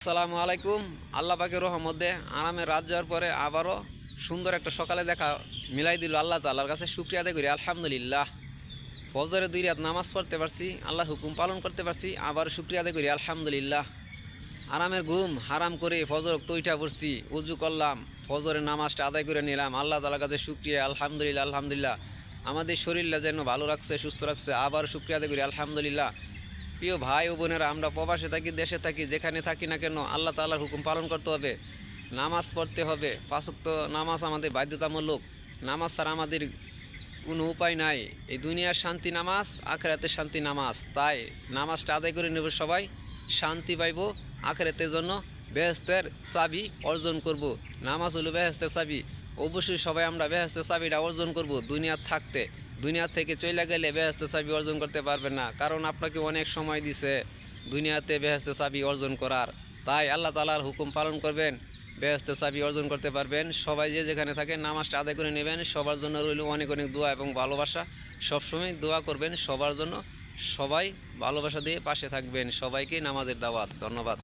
আসসালামু আলাইকুম। আল্লাহ পাকের রহমতে আরামের রাত যাওয়ার পরে আবারও সুন্দর একটা সকালে দেখা মিলাই দিল আল্লাহ তাআলার কাছে শুকরিয়া আদায় করি আলহামদুলিল্লাহ। ফজরে 2 রাত নামাজ পড়তে পারছি, আল্লাহর হুকুম পালন করতে পারছি, আবার শুকরিয়া আদায় করি আলহামদুলিল্লাহ। আরামের ঘুম হারাম করে ফজর উঠা পড়ছি, উজু করলাম, ফজরের নামাজটা আদায় করে নিলাম। আল্লাহ তাআলার কাছে শুকরিয়া আলহামদুলিল্লাহ আলহামদুলিল্লাহ। আমাদের শরীরটা যেন ভালো রাখছে, সুস্থ রাখছে, আবার শুকরিয়া আদায় করি আলহামদুলিল্লাহ। প্রিয় ভাই ও বোনেরা, আমরা প্রবাসে থাকি, দেশে থাকি, যেখানে থাকি না কেন আল্লাহ তাআলার হুকুম পালন করতে হবে, নামাজ পড়তে হবে। 5 ওয়াক্ত নামাজ আমাদের বাধ্যতামূলক। নামাজ ছাড়া আমাদের কোনো উপায় নাই। এই দুনিয়ার শান্তি নামাজ, আখিরাতের শান্তি নামাজ। তাই নামাজটা আদায় করে নেব, সবাই শান্তি পাইব, আখিরাতের জন্য বেহেশতের চাবি অর্জন করব। নামাজ হলো বেহেশতের চাবি। অবশ্যই সবাই আমরা বেহেশতের চাবিটা অর্জন করব। দুনিয়া থাকতে, দুনিয়া থেকে চলে গেলে বেহেশতের চাবি অর্জন করতে পারবেন না, কারণ আপনাকে অনেক সময় দিছে দুনিয়াতে বেহেশতের চাবি অর্জন করার। তাই আল্লাহ তাআলার হুকুম পালন করবেন, বেহেশতের চাবি অর্জন করতে পারবেন। সবাই যে যেখানে থাকেন নামাজটা আদায় করে নেবেন। সবার জন্য রইল অনেক অনেক দোয়া এবং ভালোবাসা। সবসময় দোয়া করবেন সবার জন্য। সবাই ভালোবাসা দিয়ে পাশে থাকবেন। সবাইকে নামাজের দাওয়াত। ধন্যবাদ।